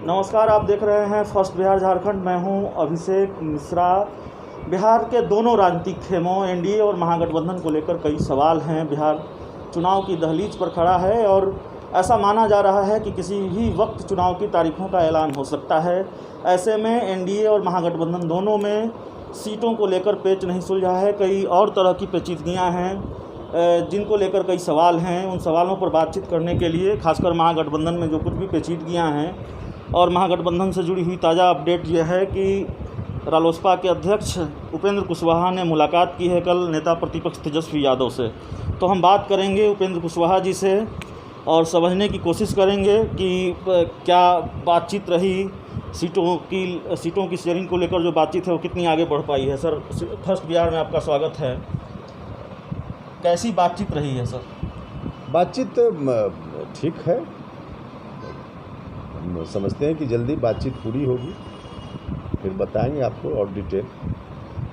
नमस्कार, आप देख रहे हैं फर्स्ट बिहार झारखंड। मैं हूं अभिषेक मिश्रा। बिहार के दोनों राजनीतिक खेमों एनडीए और महागठबंधन को लेकर कई सवाल हैं। बिहार चुनाव की दहलीज पर खड़ा है और ऐसा माना जा रहा है कि किसी भी वक्त चुनाव की तारीखों का ऐलान हो सकता है। ऐसे में एनडीए और महागठबंधन दोनों में सीटों को लेकर पेच नहीं सुलझा है। कई और तरह की पेचीदगियाँ हैं जिनको लेकर कई सवाल हैं। उन सवालों पर बातचीत करने के लिए खासकर महागठबंधन में जो कुछ भी पेचीदगियाँ हैं और महागठबंधन से जुड़ी हुई ताज़ा अपडेट यह है कि रालोसपा के अध्यक्ष उपेंद्र कुशवाहा ने मुलाकात की है कल नेता प्रतिपक्ष तेजस्वी यादव से। तो हम बात करेंगे उपेंद्र कुशवाहा जी से और समझने की कोशिश करेंगे कि क्या बातचीत रही, सीटों की शेयरिंग को लेकर जो बातचीत है वो कितनी आगे बढ़ पाई है। सर, फर्स्ट बिहार में आपका स्वागत है। कैसी बातचीत रही है सर? बातचीत ठीक है, हम समझते हैं कि जल्दी बातचीत पूरी होगी, फिर बताएंगे आपको और डिटेल।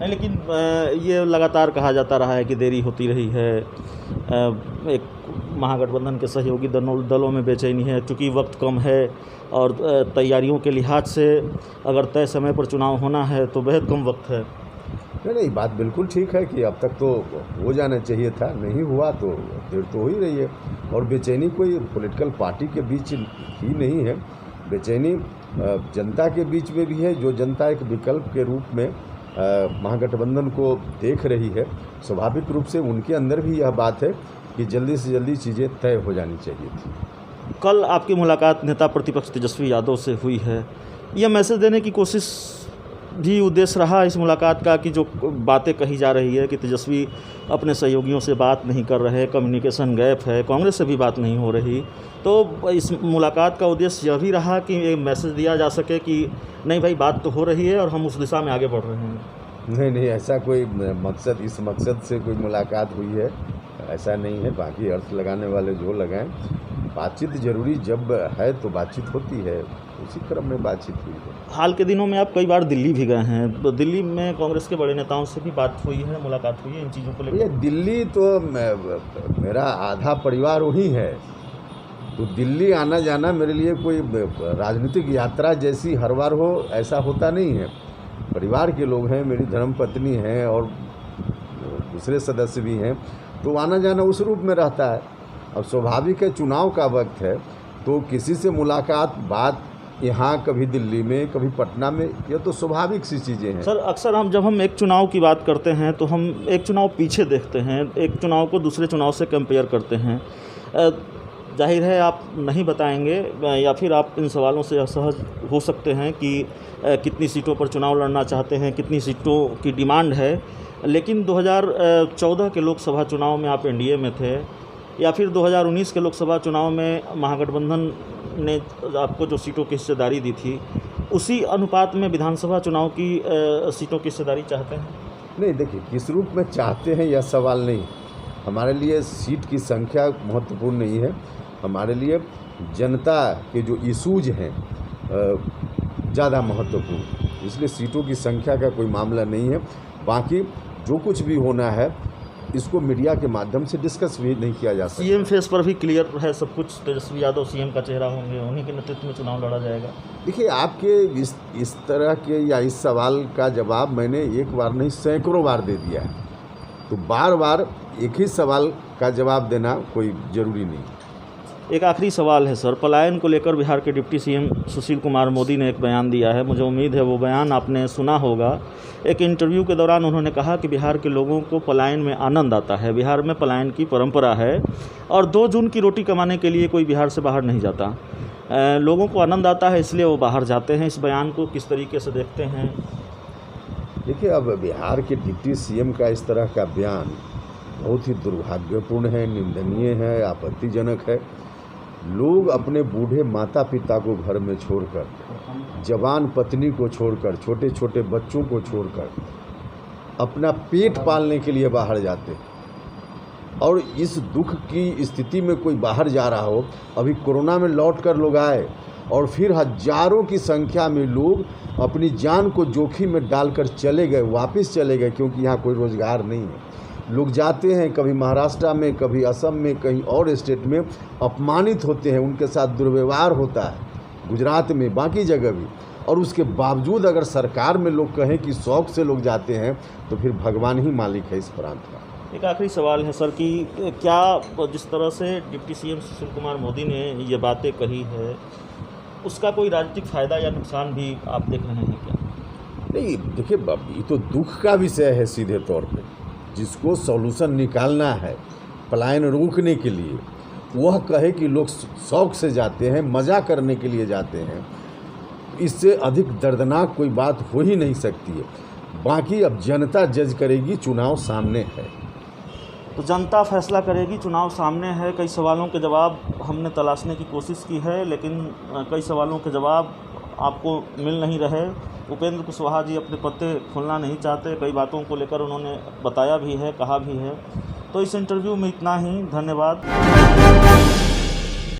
नहीं, लेकिन ये लगातार कहा जाता रहा है कि देरी होती रही है। एक महागठबंधन के सहयोगी दलों में बेचैनी है चूँकि वक्त कम है और तैयारियों के लिहाज से अगर तय समय पर चुनाव होना है तो बेहद कम वक्त है। नहीं, बात बिल्कुल ठीक है कि अब तक तो हो जाना चाहिए था, नहीं हुआ तो देर तो हो ही रही है। और बेचैनी कोई पॉलिटिकल पार्टी के बीच ही नहीं है, बेचैनी जनता के बीच में भी है। जो जनता एक विकल्प के रूप में महागठबंधन को देख रही है, स्वाभाविक रूप से उनके अंदर भी यह बात है कि जल्दी से जल्दी चीज़ें तय हो जानी चाहिए थी। कल आपकी मुलाकात नेता प्रतिपक्ष तेजस्वी यादव से हुई है। यह मैसेज देने की कोशिश भी उद्देश्य रहा इस मुलाकात का कि जो बातें कही जा रही है कि तेजस्वी अपने सहयोगियों से बात नहीं कर रहे, कम्युनिकेशन गैप है, कांग्रेस से भी बात नहीं हो रही, तो इस मुलाकात का उद्देश्य यह भी रहा कि एक मैसेज दिया जा सके कि नहीं भाई, बात तो हो रही है और हम उस दिशा में आगे बढ़ रहे हैं। नहीं, ऐसा कोई मकसद, इस मकसद से कोई मुलाकात हुई है ऐसा नहीं है। बाकी अर्थ लगाने वाले जो लगाएं, बातचीत जरूरी जब है तो बातचीत होती है, उसी क्रम में बातचीत हुई है। हाल के दिनों में आप कई बार दिल्ली भी गए हैं, दिल्ली में कांग्रेस के बड़े नेताओं से भी बात हुई है, मुलाकात हुई है इन चीज़ों को लेकर? दिल्ली तो मेरा आधा परिवार वही है, तो दिल्ली आना जाना मेरे लिए कोई राजनीतिक यात्रा जैसी हर बार हो ऐसा होता नहीं है। परिवार के लोग हैं, मेरी धर्मपत्नी हैं और दूसरे सदस्य भी हैं, तो आना जाना उस रूप में रहता है। अब स्वाभाविक है, चुनाव का वक्त है तो किसी से मुलाकात, बात यहाँ कभी दिल्ली में कभी पटना में, ये तो स्वाभाविक सी चीज़ें हैं। सर, अक्सर जब हम एक चुनाव की बात करते हैं तो हम एक चुनाव पीछे देखते हैं, एक चुनाव को दूसरे चुनाव से कंपेयर करते हैं। जाहिर है आप नहीं बताएंगे या फिर आप इन सवालों से असहज हो सकते हैं कि कितनी सीटों पर चुनाव लड़ना चाहते हैं, कितनी सीटों की डिमांड है, लेकिन 2014 के लोकसभा चुनाव में आप एनडीए में थे या फिर 2019 के लोकसभा चुनाव में महागठबंधन ने आपको जो सीटों की हिस्सेदारी दी थी, उसी अनुपात में विधानसभा चुनाव की सीटों की हिस्सेदारी चाहते हैं? नहीं, देखिए, किस रूप में चाहते हैं यह सवाल नहीं। हमारे लिए सीट की संख्या महत्वपूर्ण नहीं है, हमारे लिए जनता के जो इशूज हैं ज़्यादा महत्वपूर्ण, इसलिए सीटों की संख्या का कोई मामला नहीं है। बाकी जो कुछ भी होना है इसको मीडिया के माध्यम से डिस्कस भी नहीं किया जा सकता। सीएम फेस पर भी क्लियर है सब कुछ, तेजस्वी यादव सीएम का चेहरा होंगे, उन्हीं के नेतृत्व में चुनाव लड़ा जाएगा। देखिए, आपके इस तरह के या इस सवाल का जवाब मैंने एक बार नहीं सैकड़ों बार दे दिया है, तो बार बार एक ही सवाल का जवाब देना कोई ज़रूरी नहीं। एक आखिरी सवाल है सर, पलायन को लेकर बिहार के डिप्टी सीएम सुशील कुमार मोदी ने एक बयान दिया है, मुझे उम्मीद है वो बयान आपने सुना होगा। एक इंटरव्यू के दौरान उन्होंने कहा कि बिहार के लोगों को पलायन में आनंद आता है, बिहार में पलायन की परंपरा है और 2 जून की रोटी कमाने के लिए कोई बिहार से बाहर नहीं जाता। लोगों को आनंद आता है इसलिए वो बाहर जाते हैं। इस बयान को किस तरीके से देखते हैं? देखिए, अब बिहार के डिप्टी सीएम का इस तरह का बयान बहुत ही दुर्भाग्यपूर्ण है, निंदनीय है, आपत्तिजनक है। लोग अपने बूढ़े माता पिता को घर में छोड़कर, जवान पत्नी को छोड़कर, छोटे छोटे बच्चों को छोड़कर अपना पेट पालने के लिए बाहर जाते हैं। और इस दुख की स्थिति में कोई बाहर जा रहा हो, अभी कोरोना में लौटकर लोग आए और फिर हजारों की संख्या में लोग अपनी जान को जोखिम में डालकर चले गए, वापस चले गए, क्योंकि यहाँ कोई रोज़गार नहीं है। लोग जाते हैं कभी महाराष्ट्र में, कभी असम में, कहीं और स्टेट में, अपमानित होते हैं, उनके साथ दुर्व्यवहार होता है। गुजरात में, बाकी जगह भी। और उसके बावजूद अगर सरकार में लोग कहें कि शौक से लोग जाते हैं तो फिर भगवान ही मालिक है इस प्रांत का। एक आखिरी सवाल है सर कि क्या जिस तरह से डिप्टी सीएम सुशील कुमार मोदी ने ये बातें कही है उसका कोई राजनीतिक फायदा या नुकसान भी आप देख रहे हैं क्या? नहीं, देखिए ये तो दुख का विषय है सीधे तौर पे। जिसको सॉल्यूशन निकालना है पलायन रोकने के लिए, वह कहे कि लोग शौक से जाते हैं, मज़ा करने के लिए जाते हैं, इससे अधिक दर्दनाक कोई बात हो ही नहीं सकती है। बाकी अब जनता जज करेगी, चुनाव सामने है। तो जनता फैसला करेगी, चुनाव सामने है। कई सवालों के जवाब हमने तलाशने की कोशिश की है, लेकिन कई सवालों के जवाब आपको मिल नहीं रहे। उपेंद्र कुशवाहा जी अपने पत्ते खोलना नहीं चाहते, कई बातों को लेकर उन्होंने बताया भी है, कहा भी है। तो इस इंटरव्यू में इतना ही, धन्यवाद।